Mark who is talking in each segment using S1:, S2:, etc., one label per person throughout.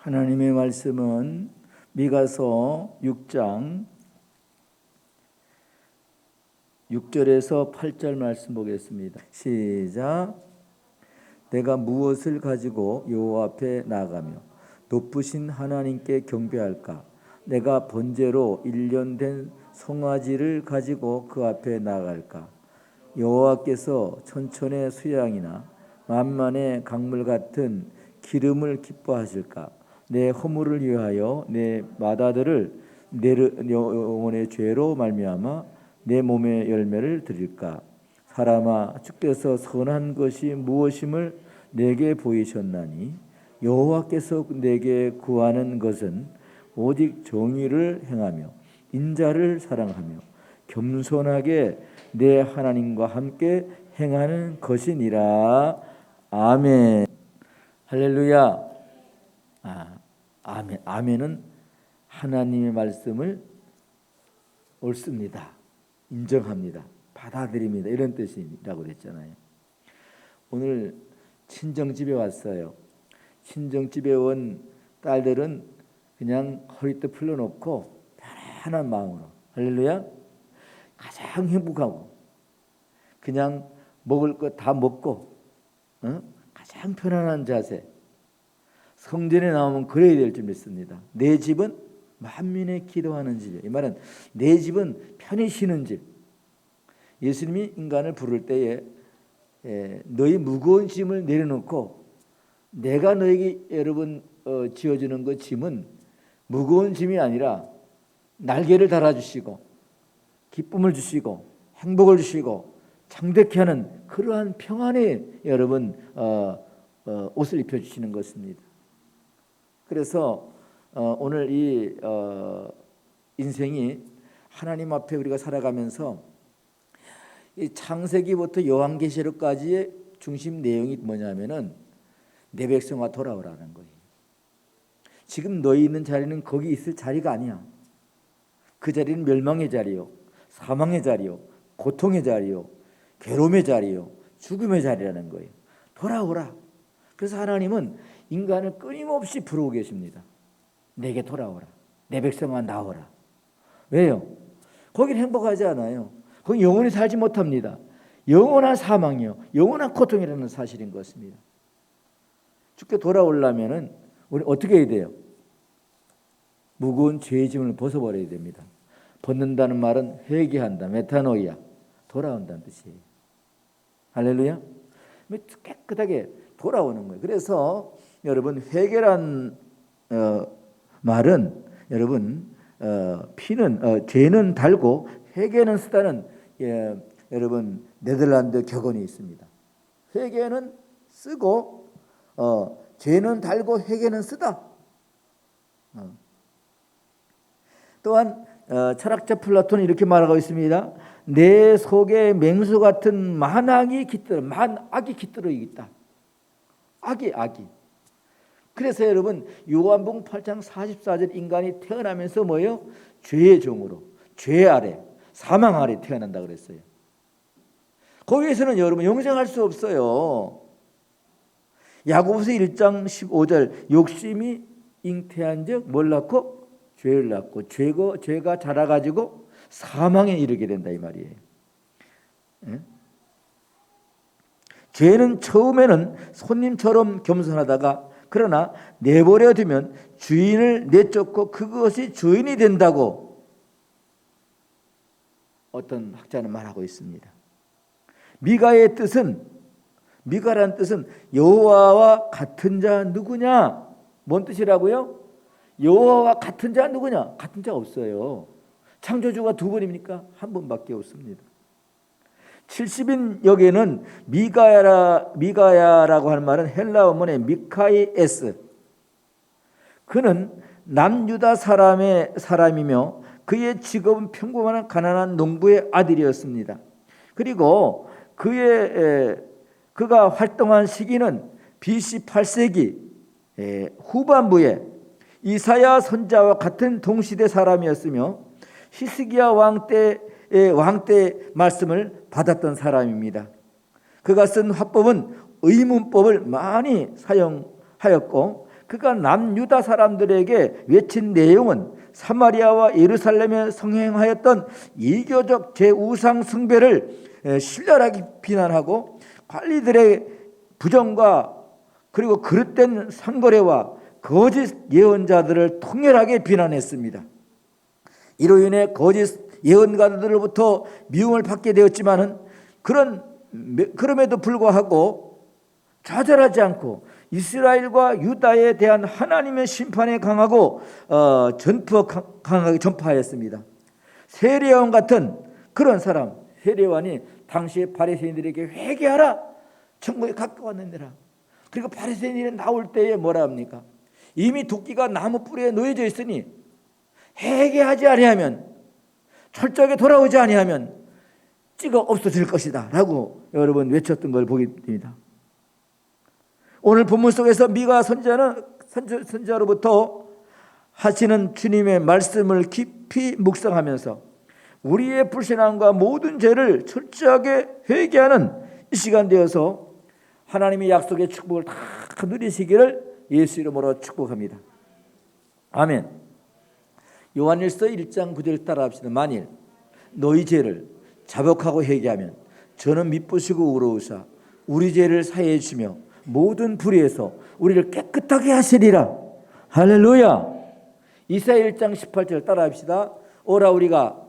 S1: 하나님의 말씀은 미가서 6장 6절에서 8절 말씀 보겠습니다. 시작. 내가 무엇을 가지고 여호와 앞에 나아가며 높으신 하나님께 경배할까? 내가 번제로 1년 된 송아지를 가지고 그 앞에 나아갈까? 여호와께서 천천의 수양이나 만만의 강물 같은 기름을 기뻐하실까? 내 허물을 위하여 내 마다들을 내 영혼의 죄로 말미암아 내 몸의 열매를 드릴까? 사람아, 주께서 선한 것이 무엇임을 내게 보이셨나니 여호와께서 내게 구하는 것은 오직 정의를 행하며 인자를 사랑하며 겸손하게 내 하나님과 함께 행하는 것이니라. 아멘. 할렐루야. 아멘. 아멘은 하나님의 말씀을 옳습니다, 인정합니다, 받아들입니다, 이런 뜻이라고 그랬잖아요. 오늘 친정집에 왔어요. 친정집에 온 딸들은 그냥 허리띠 풀려놓고 편안한 마음으로, 할렐루야, 가장 행복하고 그냥 먹을 거 다 먹고 가장 편안한 자세, 성전에 나오면 그래야 될 줄 믿습니다. 내 집은 만민의 기도하는 집이에요. 이 말은 내 집은 편히 쉬는 집. 예수님이 인간을 부를 때에 너희 무거운 짐을 내려놓고 내가 너에게 여러분 지어주는 그 짐은 무거운 짐이 아니라 날개를 달아주시고 기쁨을 주시고 행복을 주시고 창대케 하는 그러한 평안의 여러분 옷을 입혀주시는 것입니다. 그래서 오늘 이 인생이 하나님 앞에 우리가 살아가면서 이 창세기부터 요한계시록까지의 중심 내용이 뭐냐면은 내 백성아 돌아오라는 거예요. 지금 너희 있는 자리는 거기 있을 자리가 아니야. 그 자리는 멸망의 자리요, 사망의 자리요, 고통의 자리요, 괴로움의 자리요, 죽음의 자리라는 거예요. 돌아오라. 그래서 하나님은 인간을 끊임없이 부르고 계십니다. 내게 돌아오라. 내 백성아 나오라. 왜요? 거기는 행복하지 않아요. 거기 영원히 살지 못합니다. 영원한 사망이요, 영원한 고통이라는 사실인 것입니다. 주께 돌아오려면은 우리 어떻게 해야 돼요? 무거운 죄의 짐을 벗어버려야 됩니다. 벗는다는 말은 회개한다, 메타노이아, 돌아온다는 뜻이에요. 할렐루야. 깨끗하게 돌아오는 거예요. 그래서 여러분 회개란 말은 여러분 피는 죄는 달고 회개는 쓰다는 여러분 네덜란드 격언이 있습니다. 회개는 쓰고 죄는 달고 회개는 쓰다. 또한 철학자 플라톤은 이렇게 말하고 있습니다. 내 속에 맹수 같은 만악이 깃들어 있다. 악이. 그래서 여러분 요한복음 8장 44절 인간이 태어나면서 뭐예요? 죄의 종으로, 죄 아래, 사망 아래 태어난다 그랬어요. 거기에서는 여러분 영생할 수 없어요. 야고보서 1장 15절 욕심이 잉태한즉 뭘 낳고? 죄를 낳고 죄가 자라가지고 사망에 이르게 된다 이 말이에요. 죄는 처음에는 손님처럼 겸손하다가 그러나 내버려 두면 주인을 내쫓고 그것이 주인이 된다고 어떤 학자는 말하고 있습니다. 미가라는 뜻은 여호와와 같은 자 누구냐? 뭔 뜻이라고요? 여호와와 같은 자 누구냐? 같은 자 없어요. 창조주가 두 분입니까? 한 분밖에 없습니다. 70인 역에는 미가야라고 하는 말은 헬라 원문의 미카이에스. 그는 남유다 사람이며 그의 직업은 평범한 가난한 농부의 아들이었습니다. 그리고 그가 활동한 시기는 BC 8세기 후반부에 이사야 선지자와 같은 동시대 사람이었으며 히스기야 왕 때 말씀을 받았던 사람입니다. 그가 쓴 화법은 의문법을 많이 사용하였고 그가 남유다 사람들에게 외친 내용은 사마리아와 예루살렘에 성행하였던 이교적 제우상 숭배를 신랄하게 비난하고 관리들의 부정과 그리고 그릇된 상거래와 거짓 예언자들을 통렬하게 비난했습니다. 이로 인해 거짓 예언가들로부터 미움을 받게 되었지만은 그럼에도 불구하고 좌절하지 않고 이스라엘과 유다에 대한 하나님의 심판에 강하고 강하게 전파하였습니다. 세례요한 같은 그런 사람, 세례요한이 당시에 바리새인들에게 회개하라, 천국에 가까웠느니라. 그리고 바리새인이 나올 때에 뭐라 합니까? 이미 도끼가 나무 뿌리에 놓여져 있으니 회개하지 아니하면, 철저하게 돌아오지 아니하면 찍어 없어질 것이다 라고 여러분 외쳤던 걸 보게 됩니다. 오늘 본문 속에서 미가 선지자로부터 하시는 주님의 말씀을 깊이 묵상하면서 우리의 불신앙과 모든 죄를 철저하게 회개하는 이 시간 되어서 하나님의 약속의 축복을 다 누리시기를 예수 이름으로 축복합니다. 아멘. 요한일서 1장 9절 따라 합시다. 만일 너희 죄를 자복하고 회개하면 저는 미쁘시고 의로우사 우리 죄를 사해해 주시며 모든 불의에서 우리를 깨끗하게 하시리라. 할렐루야. 이사야 1장 18절 따라 합시다. 오라 우리가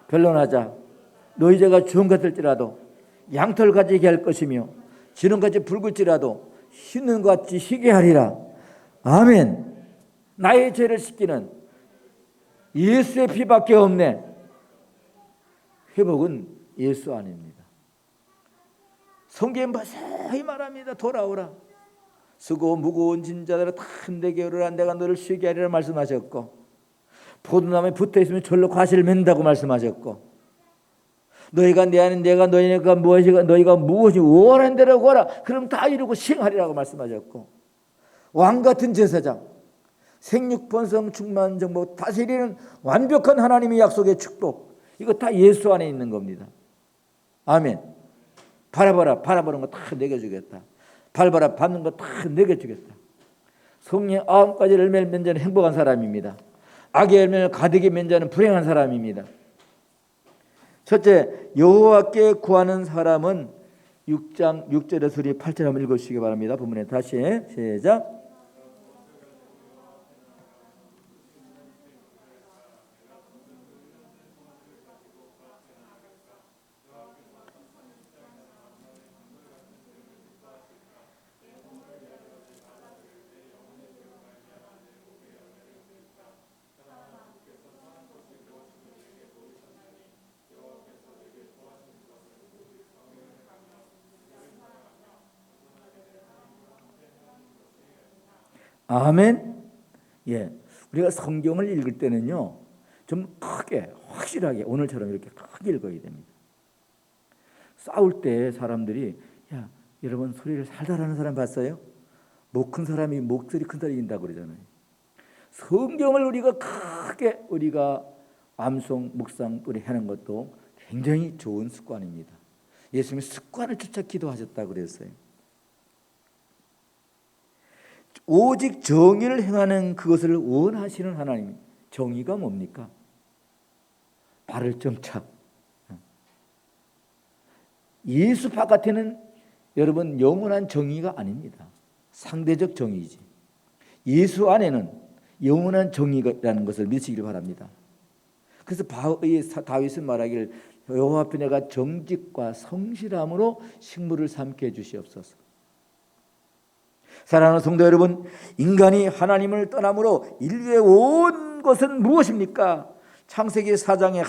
S1: 변론하자. 너희 죄가 주홍 같을지라도 양털 가지게 할 것이며 지름같이 붉을지라도 흰 같이 희게 하리라. 아멘. 나의 죄를 씻기는 예수의 피밖에 없네. 회복은 예수 안입니다. 성경에 자세히 말합니다. 돌아오라. 수고 무거운 짐자들아 다 내게 오르라. 내가 너를 쉬게 하리라 말씀하셨고, 포도나무에 붙어있으면 절로 과실을 맺는다고 말씀하셨고, 너희가 내 안에 내가 너희가 무엇이 원하는 대로 구하라. 그럼 다 이루고 시행하리라고 말씀하셨고, 왕같은 제사장, 생육번성 충만 정복 다스리는 완벽한 하나님의 약속의 축복, 이거 다 예수 안에 있는 겁니다. 아멘. 바라보는 거 다 내게 주겠다. 밟아라 받는 거 다 내게 주겠다. 성령의 9가지 열매를 맺는 자는 행복한 사람입니다. 악의 열매를 가득히 맺는 자는 불행한 사람입니다. 첫째, 여호와께 구하는 사람은 6장 6절에서 우리 8절 한번 읽어주시기 바랍니다. 본문에 다시 시작. 아멘. 예, 우리가 성경을 읽을 때는요, 좀 크게 확실하게 오늘처럼 이렇게 크게 읽어야 됩니다. 싸울 때 사람들이 야, 여러분 소리를 살살 하는 사람 봤어요? 목 큰 사람이 목소리 큰 사람이 이긴다고 그러잖아요. 성경을 우리가 크게 우리가 암송 묵상 우리 하는 것도 굉장히 좋은 습관입니다. 예수님이 습관을 쫓아 기도하셨다고 그랬어요. 오직 정의를 행하는 그것을 원하시는 하나님. 정의가 뭡니까? 발을 정착. 예수 바깥에는 여러분 영원한 정의가 아닙니다. 상대적 정의이지. 예수 안에는 영원한 정의라는 것을 믿으시길 바랍니다. 그래서 다윗은 말하기를 여호와 앞에 내가 정직과 성실함으로 식물을 삼게 해주시옵소서. 사랑하는 성도 여러분, 인간이 하나님을 떠남으로 인류의 온 것은 무엇입니까? 창세기 4장에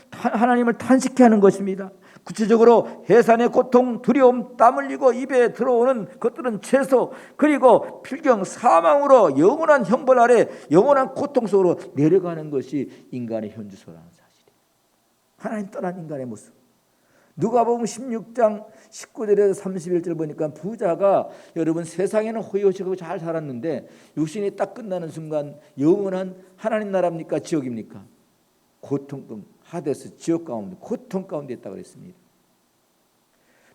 S1: 하나님을 탄식케 하는 것입니다. 구체적으로 해산의 고통, 두려움, 땀 흘리고 입에 들어오는 것들은 채소, 그리고 필경, 사망으로 영원한 형벌 아래 영원한 고통 속으로 내려가는 것이 인간의 현주소라는 사실이에요. 하나님 떠난 인간의 모습. 누가복음 16장 19절에서 31절 보니까 부자가 여러분 세상에는 호의호식하고 잘 살았는데 육신이 딱 끝나는 순간 영원한 하나님 나라입니까? 지옥입니까? 고통, 하데스, 지옥 가운데 고통 가운데 있다고 그랬습니다.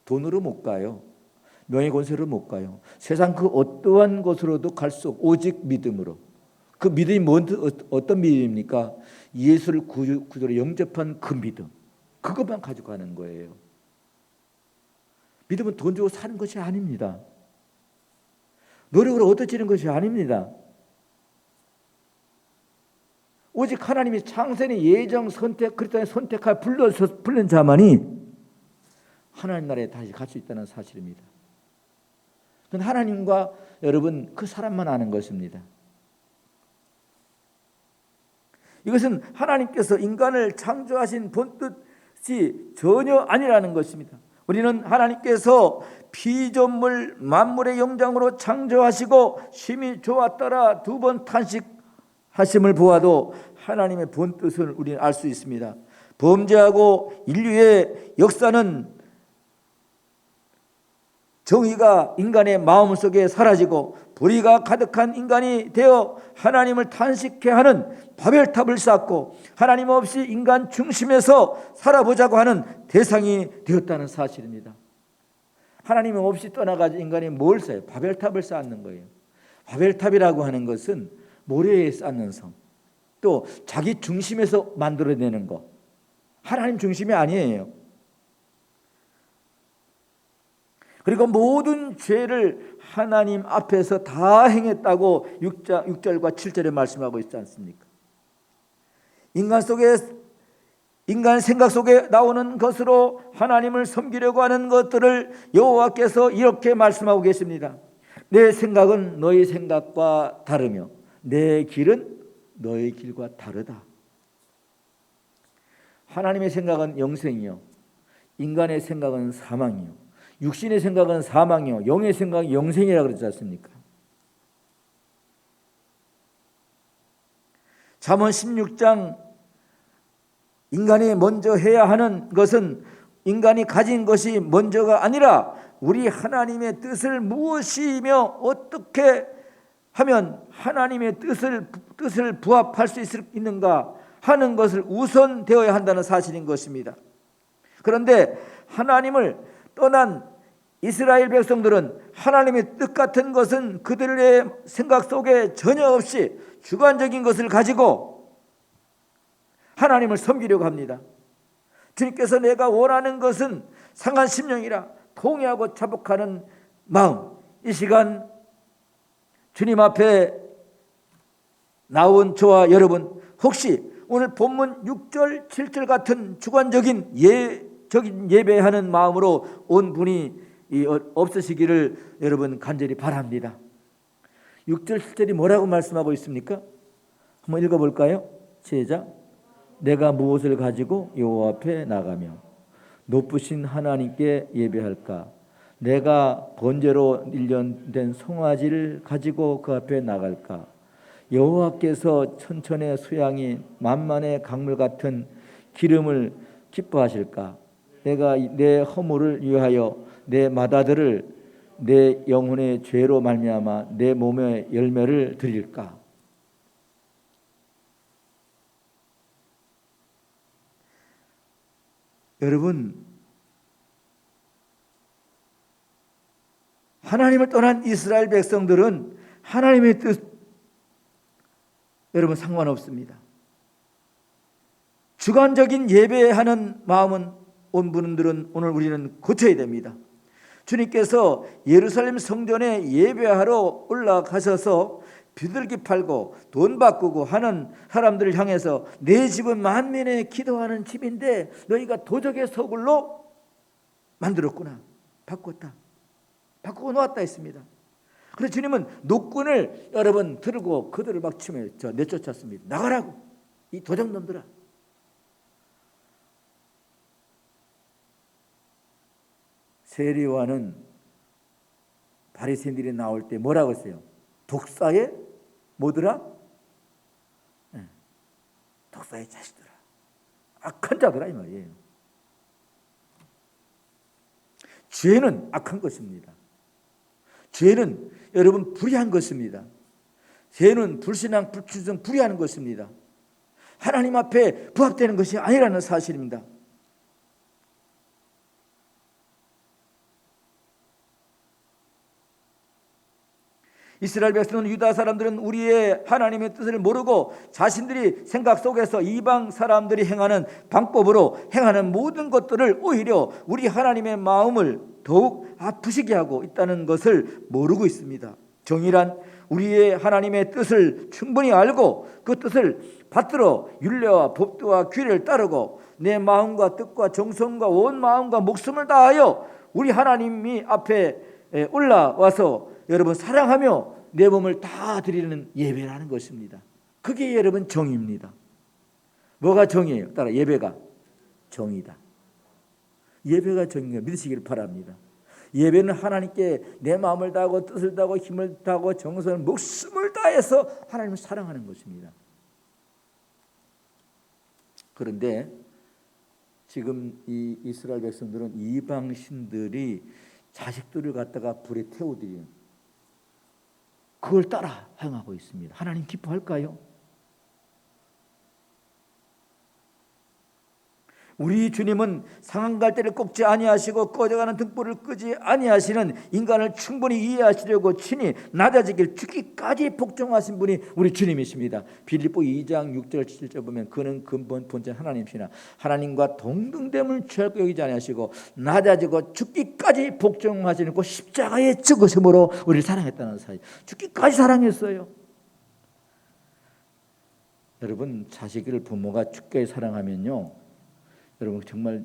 S1: 돈으로 못 가요. 명예권세로 못 가요. 세상 그 어떠한 곳으로도 갈 수 없고 오직 믿음으로. 그 믿음이 어떤 믿음입니까? 예수를 구주로 영접한 그 믿음. 그것만 가지고 가는 거예요. 믿음은 돈 주고 사는 것이 아닙니다. 노력으로 얻어지는 것이 아닙니다. 오직 하나님이 창세의 예정 선택, 그리스도의 선택하여 불른 자만이 하나님 나라에 다시 갈 수 있다는 사실입니다. 그건 하나님과 여러분 그 사람만 아는 것입니다. 이것은 하나님께서 인간을 창조하신 본뜻이 전혀 아니라는 것입니다. 우리는 하나님께서 피조물 만물의 영장으로 창조하시고 심히 좋았더라 두 번 탄식하심을 보아도 하나님의 본뜻을 우리는 알 수 있습니다. 범죄하고 인류의 역사는 정의가 인간의 마음속에 사라지고 불의가 가득한 인간이 되어 하나님을 탄식케 하는 바벨탑을 쌓고 하나님 없이 인간 중심에서 살아보자고 하는 대상이 되었다는 사실입니다. 하나님 없이 떠나가지고 인간이 뭘 쌓아요? 바벨탑을 쌓는 거예요. 바벨탑이라고 하는 것은 모래에 쌓는 성, 또 자기 중심에서 만들어내는 것, 하나님 중심이 아니에요. 그리고 모든 죄를 하나님 앞에서 다 행했다고 6절과 7절에 말씀하고 있지 않습니까? 인간 생각 속에 나오는 것으로 하나님을 섬기려고 하는 것들을 여호와께서 이렇게 말씀하고 계십니다. 내 생각은 너희 생각과 다르며 내 길은 너희 길과 다르다. 하나님의 생각은 영생이요, 인간의 생각은 사망이요, 육신의 생각은 사망이요 영의 생각은 영생이라고 그러지 않습니까? 잠언 16장 인간이 먼저 해야 하는 것은 인간이 가진 것이 먼저가 아니라 우리 하나님의 뜻을 무엇이며 어떻게 하면 하나님의 뜻을 부합할 수 있는가 하는 것을 우선 되어야 한다는 사실인 것입니다. 그런데 하나님을 떠난 이스라엘 백성들은 하나님의 뜻 같은 것은 그들의 생각 속에 전혀 없이 주관적인 것을 가지고 하나님을 섬기려고 합니다. 주님께서 내가 원하는 것은 상한 심령이라 통회하고 자복하는 마음. 이 시간 주님 앞에 나온 저와 여러분, 혹시 오늘 본문 6절 7절 같은 주관적인 예배하는 마음으로 온 분이 없으시기를 여러분 간절히 바랍니다. 6절 7절이 뭐라고 말씀하고 있습니까? 한번 읽어볼까요? 시작. 내가 무엇을 가지고 여호와 앞에 나가며 높으신 하나님께 예배할까? 내가 번제로 일련된 송아지를 가지고 그 앞에 나갈까? 여호와께서 천천의 수양이 만만의 강물 같은 기름을 기뻐하실까? 내가 내 허물을 위하여 내 맏아들을 내 영혼의 죄로 말미암아 내 몸의 열매를 드릴까? 여러분, 하나님을 떠난 이스라엘 백성들은 하나님의 뜻 여러분 상관없습니다. 주관적인 예배하는 마음은 온 분들은 오늘 우리는 고쳐야 됩니다. 주님께서 예루살렘 성전에 예배하러 올라가셔서 비둘기 팔고 돈 바꾸고 하는 사람들을 향해서 내 집은 만민의 기도하는 집인데 너희가 도적의 소굴로 만들었구나. 바꾸고 놓았다 했습니다. 그래서 주님은 노끈을 여러분 들고 그들을 막 치며 내쫓았습니다. 나가라고, 이 도적놈들아. 세리와는 바리새인들이 나올 때 뭐라고 했어요? 독사의 뭐더라? 독사의 자식들아, 악한 자들아 이 말이에요. 죄는 악한 것입니다. 죄는 여러분 불의한 것입니다. 죄는 불신앙, 불충성, 불의하는 것입니다. 하나님 앞에 부합되는 것이 아니라는 사실입니다. 이스라엘 백성은 유다 사람들은 우리의 하나님의 뜻을 모르고 자신들이 생각 속에서 이방 사람들이 행하는 방법으로 행하는 모든 것들을 오히려 우리 하나님의 마음을 더욱 아프시게 하고 있다는 것을 모르고 있습니다. 정의란 우리의 하나님의 뜻을 충분히 알고 그 뜻을 받들어 율례와 법도와 규례를 따르고 내 마음과 뜻과 정성과 온 마음과 목숨을 다하여 우리 하나님이 앞에 올라와서 여러분 사랑하며 내 몸을 다 드리는 예배라는 것입니다. 그게 여러분 정의입니다. 뭐가 정의예요? 따라 예배가 정의다. 예배가 정의가 믿으시기를 바랍니다. 예배는 하나님께 내 마음을 다하고 뜻을 다하고 힘을 다하고 정성을 목숨을 다해서 하나님을 사랑하는 것입니다. 그런데 지금 이 이스라엘 백성들은 이방 신들이 자식들을 갖다가 불에 태워드리는 그걸 따라 행하고 있습니다. 하나님 기뻐할까요? 우리 주님은 상한 갈대를 꺾지 아니하시고 꺼져가는 등불을 끄지 아니하시는 인간을 충분히 이해하시려고 친히 낮아지길 죽기까지 복종하신 분이 우리 주님이십니다. 빌립보 2장 6절 7절 보면 그는 근본 본체 하나님이시나 하나님과 동등됨을 취할 여기지 아니하시고 낮아지고 죽기까지 복종하시는 그 십자가의 죽으심으로 우리를 사랑했다는 사실. 죽기까지 사랑했어요. 여러분 자식을 부모가 죽게 사랑하면요 여러분 정말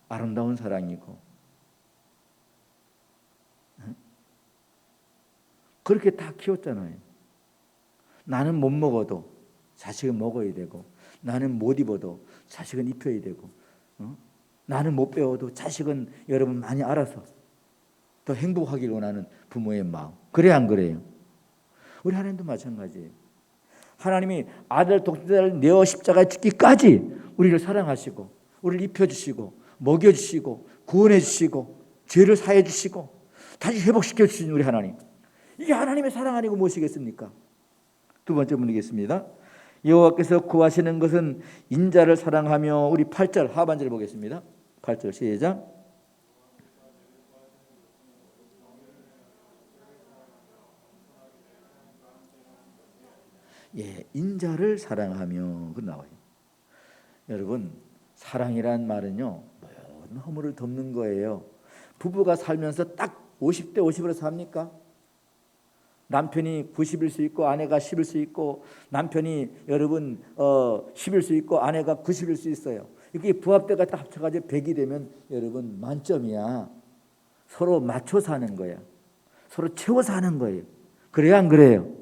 S1: 아름다운 사랑이고 그렇게 다 키웠잖아요. 나는 못 먹어도 자식은 먹어야 되고 나는 못 입어도 자식은 입혀야 되고 나는 못 배워도 자식은 여러분 많이 알아서 더 행복하길 원하는 부모의 마음. 그래 안 그래요? 우리 하나님도 마찬가지예요. 하나님이 아들 독생자를 내어 십자가에 죽기까지 우리를 사랑하시고 우리를 입혀주시고 먹여주시고 구원해주시고 죄를 사해주시고 다시 회복시켜주신 우리 하나님. 이게 하나님의 사랑 아니고 무엇이겠습니까? 두 번째 문이겠습니다. 여호와께서 구하시는 것은 인자를 사랑하며 우리 8절 하반절 보겠습니다. 8절 시작. 예, 인자를 사랑하며 그 나와요. 여러분 사랑이란 말은요 모든 허물을 덮는 거예요. 부부가 살면서 딱 50대 50으로 삽니까? 남편이 90일 수 있고 아내가 10일 수 있고 남편이 여러분 10일 수 있고 아내가 90일 수 있어요. 이게 부합대가 딱 합쳐가지고 100이 되면 여러분 만점이야. 서로 맞춰 사는 거야. 서로 채워 사는 거예요. 그래요 안 그래요?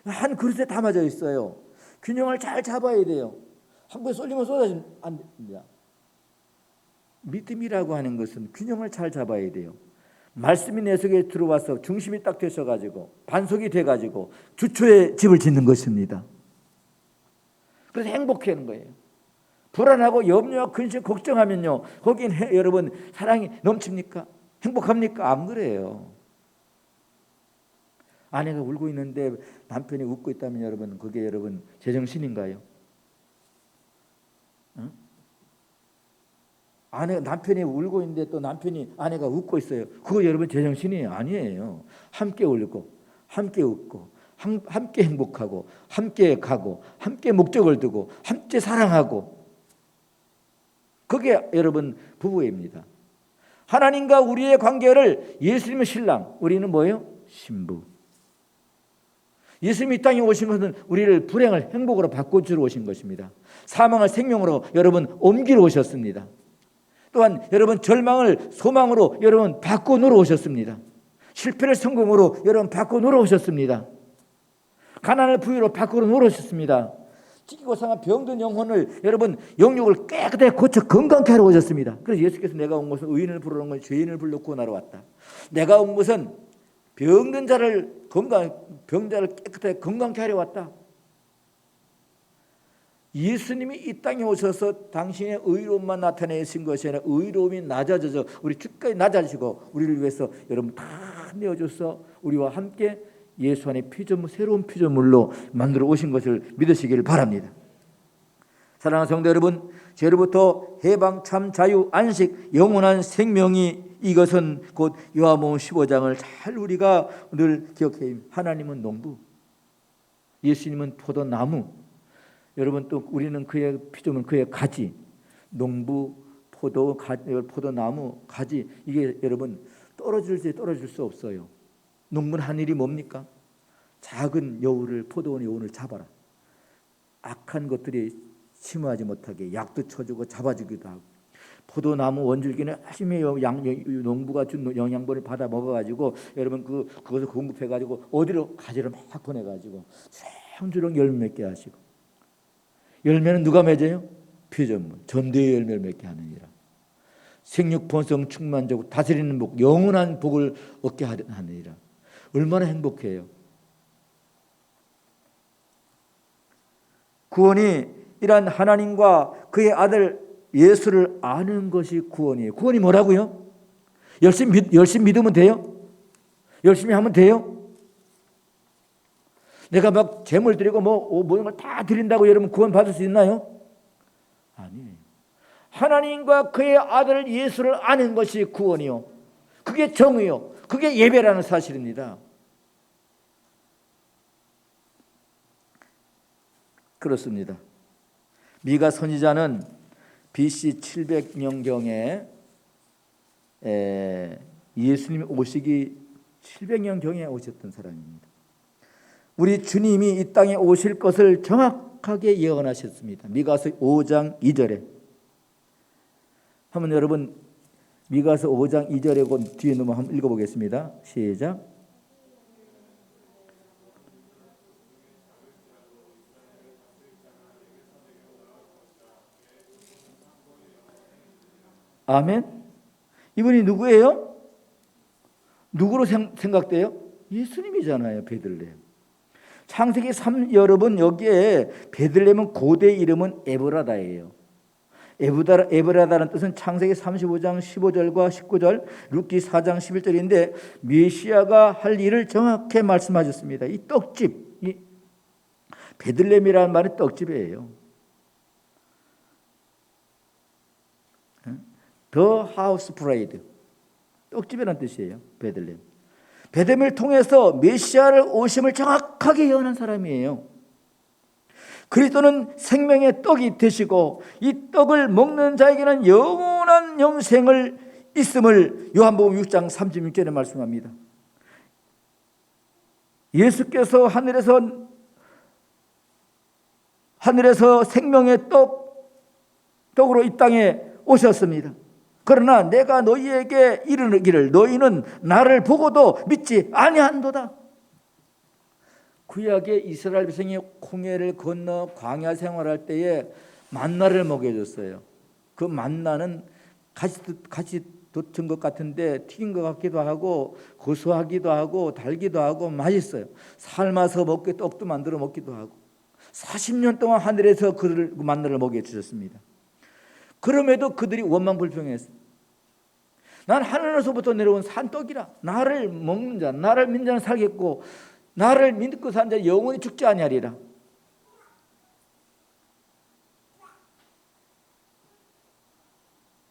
S1: 한 그릇에 담아져 있어요. 균형을 잘 잡아야 돼요. 한 번에 쏠리면 쏟아지면 안 됩니다. 믿음이라고 하는 것은 균형을 잘 잡아야 돼요. 말씀이 내 속에 들어와서 중심이 딱 되셔가지고 반석이 돼가지고 주초에 집을 짓는 것입니다. 그래서 행복해하는 거예요. 불안하고 염려와 근심 걱정하면요 거기는 여러분 사랑이 넘칩니까? 행복합니까? 안 그래요. 아내가 울고 있는데 남편이 웃고 있다면 여러분 그게 여러분 제정신인가요? 응? 남편이 울고 있는데 또 아내가 웃고 있어요. 그거 여러분 제정신이 아니에요. 함께 울고 함께 웃고 함께 행복하고 함께 가고 함께 목적을 두고 함께 사랑하고 그게 여러분 부부입니다. 하나님과 우리의 관계를 예수님의 신랑 우리는 뭐예요? 신부. 예수님이 이 땅에 오신 것은 우리를 불행을 행복으로 바꿔주러 오신 것입니다. 사망을 생명으로 여러분 옮기러 오셨습니다. 또한 여러분 절망을 소망으로 여러분 바꿔놓으러 오셨습니다. 실패를 성공으로 여러분 바꿔놓으러 오셨습니다. 가난을 부유로 바꿔놓으러 오셨습니다. 찢기고 상한 병든 영혼을 여러분 영육을 깨끗하게 고쳐 건강케 하러 오셨습니다. 그래서 예수께서 내가 온 것은 의인을 부르는 건 죄인을 불러 구원하러 왔다. 내가 온 것은 병든 자를 병자를 깨끗하게 건강케 하려 왔다. 예수님이 이 땅에 오셔서 당신의 의로움만 나타내신 것이 아니라 의로움이 낮아져서 우리 주까지 낮아지고 우리를 위해서 여러분 다 내어줘서 우리와 함께 예수 안에 피조물 새로운 피조물로 만들어 오신 것을 믿으시기를 바랍니다. 사랑하는 성도 여러분, 죄로부터 해방, 참 자유, 안식, 영원한 생명이 이것은 곧 요한복음 15장을 잘 우리가 늘 기억해야 합니다. 하나님은 농부, 예수님은 포도나무, 여러분 또 우리는 그의 피조물, 그의 가지, 농부, 포도나무, 가지, 이게 여러분 떨어질 수 없어요. 농부는 한 일이 뭡니까? 작은 여우를, 포도원 여우를 잡아라. 악한 것들이 침투하지 못하게 약도 쳐주고 잡아주기도 하고, 포도나무 원줄기는 열심히 농부가 준 영양분을 받아 먹어가지고 여러분 그것을 공급해가지고 어디로 가지를 막 보내가지고 주렁주렁 열매 맺게 하시고, 열매는 누가 맺어요? 피조물, 전도의 열매를 맺게 하느니라. 생육 번성 충만적으로 다스리는 복, 영원한 복을 얻게 하느니라. 얼마나 행복해요. 구원이 이란 하나님과 그의 아들 예수를 아는 것이 구원이에요. 구원이 뭐라고요? 열심히 믿으면 돼요? 열심히 하면 돼요? 내가 막 재물 드리고 모든 걸 다 드린다고 여러분 구원 받을 수 있나요? 아니에요. 하나님과 그의 아들 예수를 아는 것이 구원이요, 그게 정의요, 그게 예배라는 사실입니다. 그렇습니다. 미가 선지자는 BC 700년경에 예수님이 오시기 700년경에 오셨던 사람입니다. 우리 주님이 이 땅에 오실 것을 정확하게 예언하셨습니다. 미가서 5장 2절에 한번 여러분 미가서 5장 2절에 뒤에 넘어 한번 읽어보겠습니다. 시작. 아멘. 이분이 누구예요? 누구로 생각돼요? 예수님이잖아요. 베들레헴. 창세기 3 여러분 여기에 베들레헴은 고대 이름은 에브라다예요. 에브라다는 뜻은 창세기 35장 15절과 19절, 룻기 4장 11절인데 메시아가 할 일을 정확히 말씀하셨습니다. 이 떡집, 이 베들레헴이라는 말은 떡집이에요. The house bread, 떡집이라는 뜻이에요. 베들레헴. 베들레헴을 통해서 메시아를 오심을 정확하게 예언한 사람이에요. 그리스도는 생명의 떡이 되시고 이 떡을 먹는 자에게는 영원한 영생을 있음을 요한복음 6장 36절에 말씀합니다. 예수께서 하늘에서 생명의 떡으로 이 땅에 오셨습니다. 그러나 내가 너희에게 이르기를 너희는 나를 보고도 믿지 아니한도다. 구약의 이스라엘 백성이 홍해를 건너 광야 생활할 때에 만나를 먹여줬어요. 그 만나는 같이 돛은 것 같은데 튀긴 것 같기도 하고 고소하기도 하고 달기도 하고 맛있어요. 삶아서 먹게 떡도 만들어 먹기도 하고 40년 동안 하늘에서 그들 만나를 먹여주셨습니다. 그럼에도 그들이 원망불평했어요. 난 하늘에서부터 내려온 산떡이라. 나를 먹는 자, 나를 믿는 자는 살겠고 나를 믿고 사는 자 영원히 죽지 아니하리라.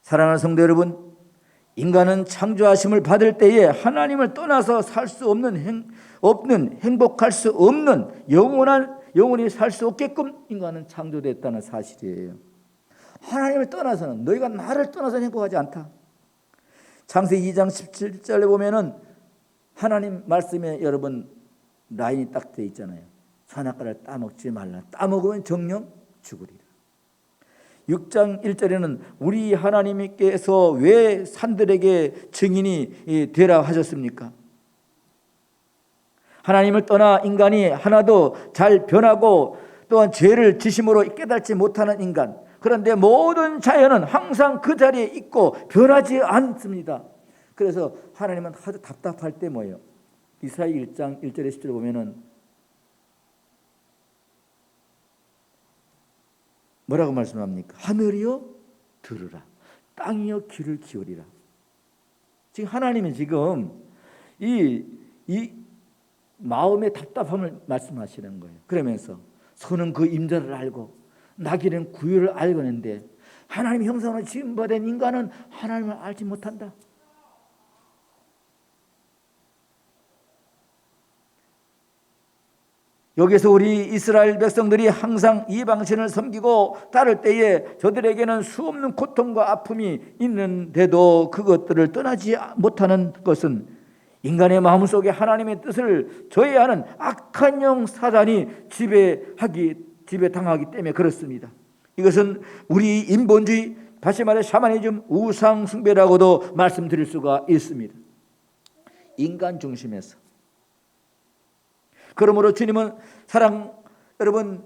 S1: 사랑하는 성도 여러분, 인간은 창조하심을 받을 때에 하나님을 떠나서 살 수 없는 행복할 수 없는 영원히 살 수 없게끔 인간은 창조됐다는 사실이에요. 하나님을 떠나서는, 너희가 나를 떠나서는 행복하지 않다. 창세기 2장 17절에 보면은 하나님 말씀에 여러분 라인이 딱 돼 있잖아요. 선악과를 따먹지 말라. 따먹으면 정령 죽으리라. 6장 1절에는 우리 하나님께서 왜 산들에게 증인이 되라 하셨습니까? 하나님을 떠나 인간이 하나도 잘 변하고 또한 죄를 지심으로 깨닫지 못하는 인간, 그런데 모든 자연은 항상 그 자리에 있고 변하지 않습니다. 그래서 하나님은 하도 답답할 때 뭐예요? 이사야 1장 1절에 10절에 보면은 뭐라고 말씀합니까? 하늘이여 들으라, 땅이여 귀를 기울이라. 지금 하나님은 지금 이 마음의 답답함을 말씀하시는 거예요. 그러면서 소는 그 임자를 알고 나귀는 구유를 알거는데 하나님의 형상으로 지음받은 인간은 하나님을 알지 못한다. 여기서 우리 이스라엘 백성들이 항상 이방신을 섬기고 따를 때에 저들에게는 수없는 고통과 아픔이 있는데도 그것들을 떠나지 못하는 것은 인간의 마음속에 하나님의 뜻을 저해하는 악한 영 사단이 지배당하기 때문에 그렇습니다. 이것은 우리 인본주의, 다시 말해 샤머니즘, 우상 숭배라고도 말씀드릴 수가 있습니다. 인간 중심에서. 그러므로 여러분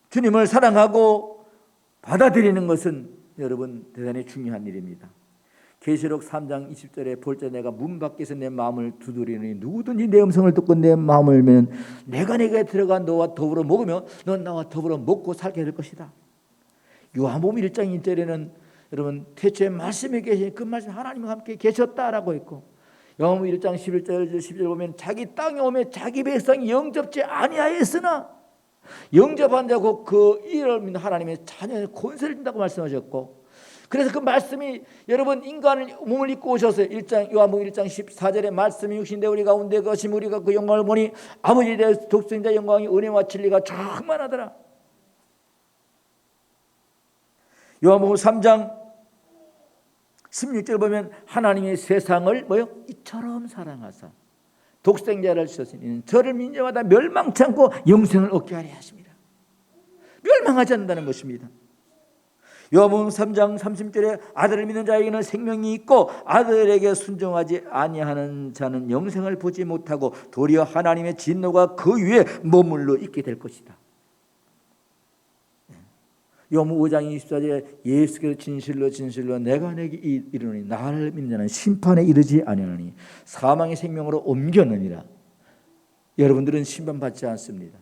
S1: 주님을 사랑하고 받아들이는 것은 여러분 대단히 중요한 일입니다. 계시록 3장 20절에 볼때 내가 문 밖에서 내 마음을 두드리니 누구든지 내 음성을 듣고 내 마음을 열면 내가 내게 들어가 너와 더불어 먹으며 넌 나와 더불어 먹고 살게 될 것이다. 요한복음 1장 1절에는 여러분 태초에 말씀이 계신 그 말씀 하나님과 함께 계셨다라고 했고, 요한복음 1장 11절 12절 보면 자기 땅에 오며 자기 백성이 영접지 아니하였으나 영접한 자고 그 이를 믿는 하나님의 자녀의 권세를 준다고 말씀하셨고, 그래서 그 말씀이 여러분 인간을 몸을 입고 오셔서 요한복음 1장 14절에 말씀이 육신되어 우리 가운데 거심 우리가 그 영광을 보니 아버지에 대해서 독생자 영광이 은혜와 진리가 충만하더라. 요한복음 3장 16절 보면 하나님의 세상을 이처럼 사랑하사 독생자를 주셨으니 저를 믿는 자마다 멸망치 않고 영생을 얻게 하려 하십니다. 멸망하지 않는다는 것입니다. 요한복음 3장 30절에 아들을 믿는 자에게는 생명이 있고 아들에게 순종하지 아니하는 자는 영생을 보지 못하고 도리어 하나님의 진노가 그 위에 머물러 있게 될 것이다. 요한복음 5장 24절에 예수께서 진실로 내가 내게 이르노니 나를 믿는 자는 심판에 이르지 아니하느니 사망의 생명으로 옮겼느니라. 여러분들은 심판받지 않습니다.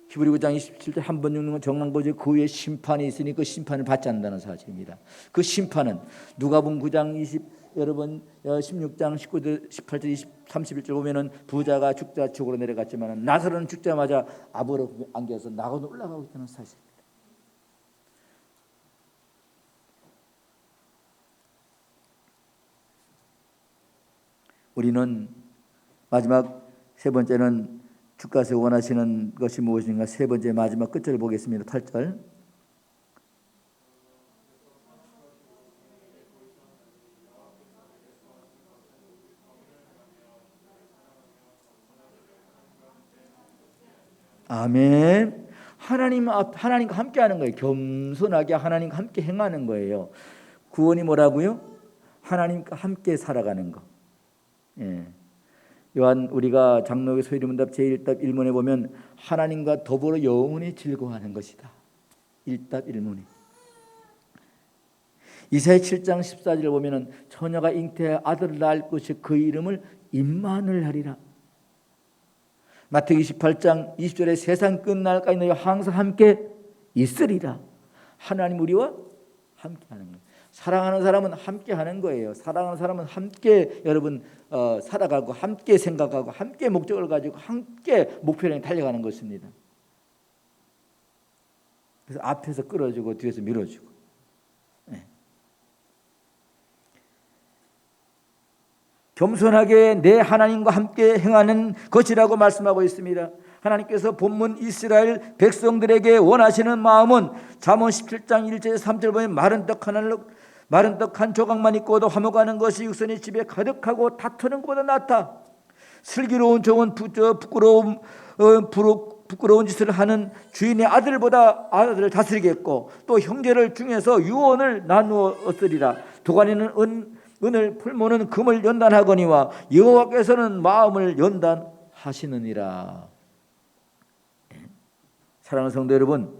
S1: 히브리 9장 27절 한 번 죽는 건 정한 거죠. 그 위에 심판이 있으니 그 심판을 받지 않는다는 사실입니다. 그 심판은 누가복음 9장 16장 19절 18절 31절 보면은 부자가 죽자 죽으로 내려갔지만 나사로는 죽자마자 아브라함 안겨서 나가서 올라가고 있다는 사실입니다. 우리는 마지막 세 번째는 주께서 원하시는 것이 무엇인가, 세 번째 마지막 끝절을 보겠습니다. 8절. 아멘. 하나님과 함께하는 거예요. 겸손하게 하나님과 함께 행하는 거예요. 구원이 뭐라고요? 하나님과 함께 살아가는 거. 예. 요한 우리가 장로의 소리문답 제1답 1문에 보면 하나님과 더불어 영원히 즐거워하는 것이다. 1답 1문에. 이사야 7장 14절을 보면 처녀가 잉태하여 아들을 낳을 것이 그 이름을 임마누엘 하리라. 마태복음 28장 20절에 세상 끝날까지 너희와 항상 함께 있으리라. 하나님 우리와 함께하는 거예요. 사랑하는 사람은 함께하는 거예요. 사랑하는 사람은 함께 여러분 살아가고 함께 생각하고 함께 목적을 가지고 함께 목표를 향해 달려가는 것입니다. 그래서 앞에서 끌어주고 뒤에서 밀어주고. 네. 겸손하게 내 하나님과 함께 행하는 것이라고 말씀하고 있습니다. 하나님께서 본문 이스라엘 백성들에게 원하시는 마음은 잠언 17장 1절 3절 보면 마른 떡 한 조각만 있고도 화목하는 것이 육선의 집에 가득하고 다투는 것보다 낫다. 슬기로운 종은 부끄러운 짓을 하는 주인의 아들보다 아들을 다스리겠고 또 형제를 중에서 유언을 나누어 얻으리라. 도가니는 은을 풀모는 금을 연단하거니와 여호와께서는 마음을 연단하시느니라. 사랑하는 성도 여러분,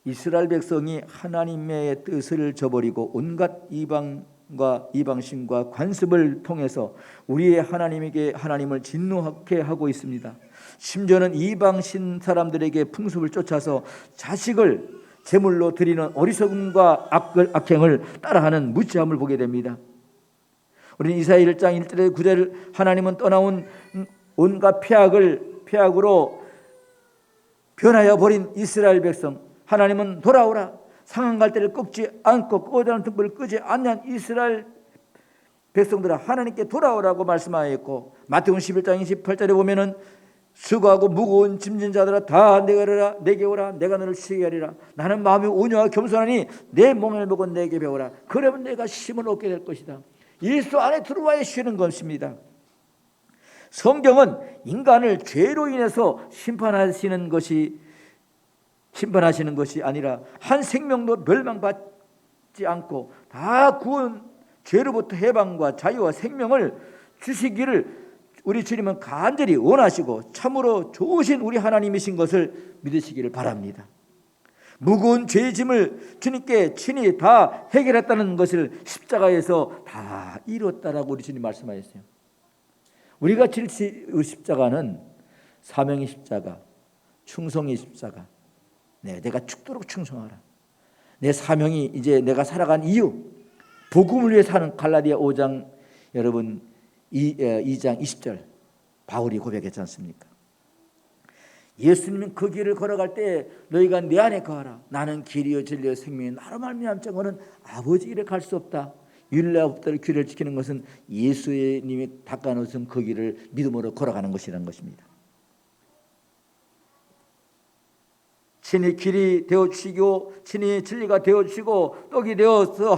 S1: 이스라엘 백성이 하나님의 뜻을 저버리고 온갖 이방신과 관습을 통해서 우리의 하나님을 진노하게 하고 있습니다. 심지어는 이방신 사람들에게 풍습을 쫓아서 자식을 제물로 드리는 어리석음과 악행을 따라하는 무지함을 보게 됩니다. 우리는 이사야 1장 1절에 9절 하나님은 떠나온 온갖 폐악으로 변하여 버린 이스라엘 백성, 하나님은 돌아오라. 상한 갈대를 꺾지 않고 꺼다는 등불을 끄지 않는 이스라엘 백성들아 하나님께 돌아오라고 말씀하였고, 마태복음 11장 28절에 보면은 수고하고 무거운 짐진 자들아 다 내게 오라 내가 너를 쉬게 하리라. 나는 마음이 온유하고 겸손하니 내 멍에를 보고 내게 배우라. 그러면 내가 쉼을 얻게 될 것이다. 예수 안에 들어와야 쉬는 것입니다. 성경은 인간을 죄로 인해서 심판하시는 것이 아니라 한 생명도 멸망받지 않고 다 구원, 죄로부터 해방과 자유와 생명을 주시기를 우리 주님은 간절히 원하시고 참으로 좋으신 우리 하나님이신 것을 믿으시기를 바랍니다. 무거운 죄의 짐을 주님께 친히 다 해결했다는 것을 십자가에서 다 이뤘다라고 우리 주님 말씀하셨어요. 우리가 질 십자가는 사명의 십자가, 충성의 십자가. 내가 죽도록 충성하라. 내 사명이 이제 내가 살아간 이유, 복음을 위해 사는 갈라디아 5장 여러분 2장 20절 바울이 고백했지 않습니까? 예수님은 그 길을 걸어갈 때 너희가 내 안에 거하라. 나는 길이요 진리요 생명이 나로 말미암자 너는 아버지 길에 갈 수 없다. 율례법대로 규례를 지키는 것은 예수님이 닦아놓으신 그 길을 믿음으로 걸어가는 것이라는 것입니다. 친히 길이 되어주시고 친히 진리가 되어주시고 떡이 되어서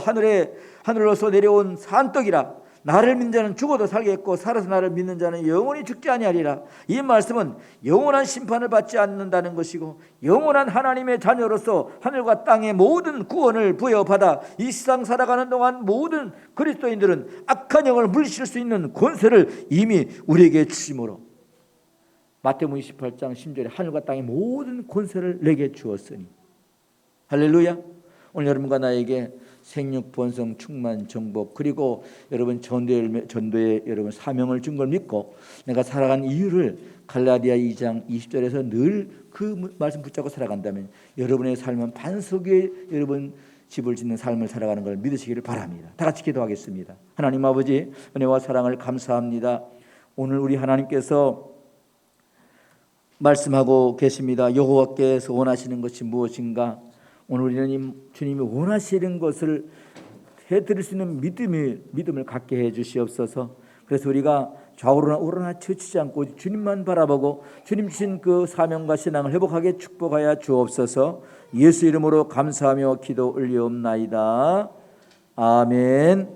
S1: 하늘로서 내려온 산떡이라. 나를 믿는 자는 죽어도 살겠고 살아서 나를 믿는 자는 영원히 죽지 아니하리라. 이 말씀은 영원한 심판을 받지 않는다는 것이고 영원한 하나님의 자녀로서 하늘과 땅의 모든 구원을 부여받아 이 세상 살아가는 동안 모든 그리스도인들은 악한 영을 물리칠 수 있는 권세를 이미 우리에게 주심으로 마태복음 28장 10절에 하늘과 땅의 모든 권세를 내게 주었으니. 할렐루야. 오늘 여러분과 나에게 생육, 번성, 충만, 정복, 그리고 여러분 전도의 여러분 사명을 준 걸 믿고 내가 살아간 이유를 갈라디아 2장 20절에서 늘 그 말씀 붙잡고 살아간다면 여러분의 삶은 반석 위에 여러분 집을 짓는 삶을 살아가는 걸 믿으시기를 바랍니다. 다 같이 기도하겠습니다. 하나님 아버지, 은혜와 사랑을 감사합니다. 오늘 우리 하나님께서 말씀하고 계십니다. 여호와께서 원하시는 것이 무엇인가? 오늘 우리는 주님이 원하시는 것을 해드릴 수 있는 믿음을 갖게 해 주시옵소서. 그래서 우리가 좌우로나 우로나 치우치지 않고 주님만 바라보고 주님 주신 그 사명과 신앙을 회복하게 축복하여 주옵소서. 예수 이름으로 감사하며 기도 올리옵나이다. 아멘.